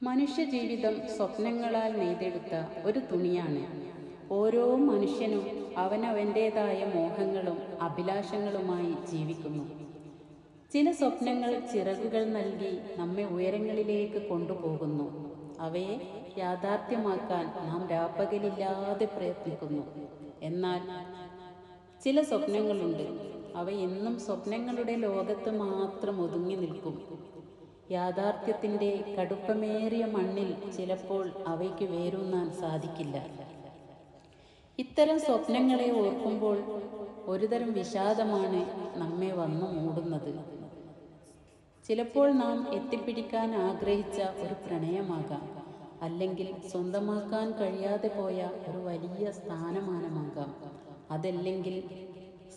മനുഷ്യജീവിതം സ്വപ്നങ്ങളാൽ നെയ്തെടുത്ത ഒരു തുണിയാണ്. ഓരോ മനുഷ്യനും അവനവൻ്റേതായ മോഹങ്ങളും അഭിലാഷങ്ങളുമായി ജീവിക്കുന്നു. ചില സ്വപ്നങ്ങൾ ചിറകുകൾ നൽകി നമ്മെ ഉയരങ്ങളിലേക്ക് കൊണ്ടുപോകുന്നു. അവയെ യാഥാർത്ഥ്യമാക്കാൻ നാം രാപ്പകലില്ലാതെ പ്രയത്നിക്കുന്നു. എന്നാൽ ചില സ്വപ്നങ്ങളുണ്ട്, അവ എന്നും സ്വപ്നങ്ങളുടെ ലോകത്ത് മാത്രം ഒതുങ്ങി നിൽക്കും. യാഥാർത്ഥ്യത്തിൻ്റെ കടുപ്പമേറിയ മണ്ണിൽ ചിലപ്പോൾ അവയ്ക്ക് വേരൂന്നാൻ സാധിക്കില്ല. ഇത്തരം സ്വപ്നങ്ങളെ ഓർക്കുമ്പോൾ ഒരുതരം വിഷാദമാണ് നമ്മെ വന്നു മൂടുന്നത്. ചിലപ്പോൾ നാം എത്തിപ്പിടിക്കാൻ ആഗ്രഹിച്ച ഒരു പ്രണയമാകാം, അല്ലെങ്കിൽ സ്വന്തമാക്കാൻ കഴിയാതെ പോയ ഒരു വലിയ സ്ഥാനമാനമാകാം, അതല്ലെങ്കിൽ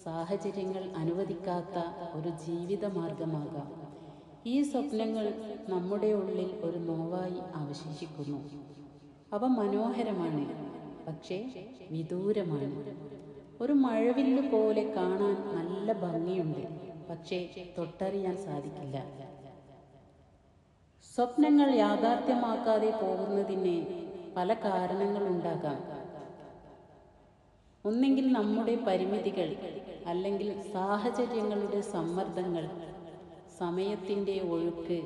സാഹചര്യങ്ങൾ അനുവദിക്കാത്ത ഒരു ജീവിത മാർഗമാകാം. ഈ സ്വപ്നങ്ങൾ നമ്മുടെ ഉള്ളിൽ ഒരു നോവായി അവശേഷിക്കുന്നു. അവ മനോഹരമാണ്, പക്ഷേ വിദൂരമാണ്. ഒരു മഴവില്ല് പോലെ കാണാൻ നല്ല ഭംഗിയുണ്ട്, പക്ഷേ തൊട്ടറിയാൻ സാധിക്കില്ല. സ്വപ്നങ്ങൾ യാഥാർത്ഥ്യമാക്കാതെ പോകുന്നതിന് പല കാരണങ്ങളുണ്ടാകാം. ഒന്നെങ്കിൽ നമ്മുടെ പരിമിതികൾ, അല്ലെങ്കിൽ സാഹചര്യങ്ങളുടെ സമ്മർദ്ദങ്ങൾ, സമയത്തിൻ്റെ ഒഴുക്ക്,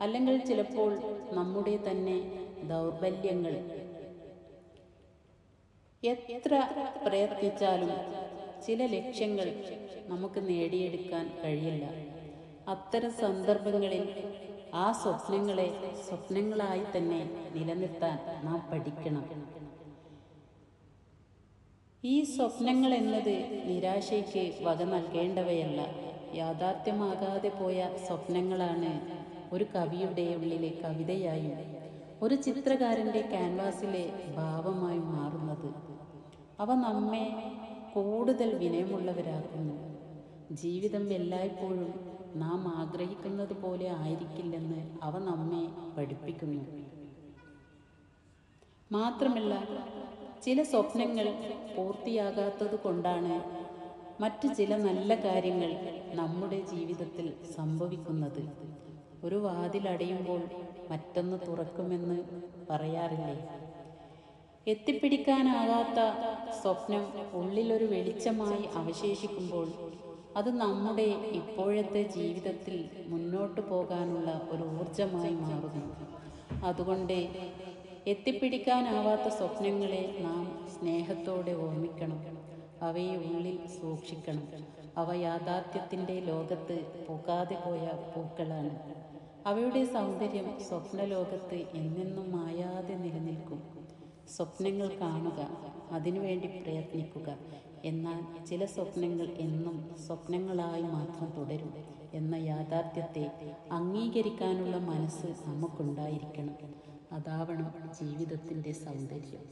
അല്ലെങ്കിൽ ചിലപ്പോൾ നമ്മുടെ തന്നെ ദൗർബല്യങ്ങൾ. എത്ര പ്രയത്നിച്ചാലും ചില ലക്ഷ്യങ്ങൾ നമുക്ക് നേടിയെടുക്കാൻ കഴിയില്ല. അത്തരം സന്ദർഭങ്ങളിൽ ആ സ്വപ്നങ്ങളെ സ്വപ്നങ്ങളായി തന്നെ നിലനിർത്താൻ നാം പഠിക്കണം. ഈ സ്വപ്നങ്ങൾ എന്നത് നിരാശയ്ക്ക് വക നൽകേണ്ടവയല്ല. യാഥാർത്ഥ്യമാകാതെ പോയ സ്വപ്നങ്ങളാണ് ഒരു കവിയുടെ ഉള്ളിലെ കവിതയായും ഒരു ചിത്രകാരൻ്റെ ക്യാൻവാസിലെ ഭാവമായും മാറുന്നത്. അവ നമ്മെ കൂടുതൽ വിനയമുള്ളവരാക്കുന്നു. ജീവിതം എല്ലായ്പ്പോഴും നാം ആഗ്രഹിക്കുന്നത് പോലെ ആയിരിക്കില്ലെന്ന് അവ നമ്മെ പഠിപ്പിക്കുന്നു. മാത്രമല്ല, ചില സ്വപ്നങ്ങൾ പൂർത്തിയാകാത്തത് കൊണ്ടാണ് മറ്റു ചില നല്ല കാര്യങ്ങൾ നമ്മുടെ ജീവിതത്തിൽ സംഭവിക്കുന്നത്. ഒരു വാതിലടയുമ്പോൾ മറ്റൊന്ന് തുറക്കുമെന്ന് പറയാറില്ലേ? എത്തിപ്പിടിക്കാനാകാത്ത സ്വപ്നം ഉള്ളിലൊരു വെളിച്ചമായി അവശേഷിക്കുമ്പോൾ അത് നമ്മുടെ ഇപ്പോഴത്തെ ജീവിതത്തിൽ മുന്നോട്ട് പോകാനുള്ള ഒരു ഊർജമായി മാറുന്നു. അതുകൊണ്ട് എത്തിപ്പിടിക്കാനാവാത്ത സ്വപ്നങ്ങളെ നാം സ്നേഹത്തോടെ ഓർമ്മിക്കണം. അവയെ ഉള്ളിൽ സൂക്ഷിക്കണം. അവ യാഥാർത്ഥ്യത്തിൻ്റെ ലോകത്ത് പൂക്കാതെ പോയ പൂക്കളാണ്. അവയുടെ സൗന്ദര്യം സ്വപ്നലോകത്ത് എന്നെന്നും മായാതെ നിലനിൽക്കും. സ്വപ്നങ്ങൾ കാണുക, അതിനുവേണ്ടി പ്രയത്നിക്കുക. എന്നാൽ ചില സ്വപ്നങ്ങൾ എന്നും സ്വപ്നങ്ങളായി മാത്രം തുടരും എന്ന യാഥാർത്ഥ്യത്തെ അംഗീകരിക്കാനുള്ള മനസ്സ് നമുക്കുണ്ടായിരിക്കണം. അതാവണം ജീവിതത്തിൻ്റെ സൗന്ദര്യം.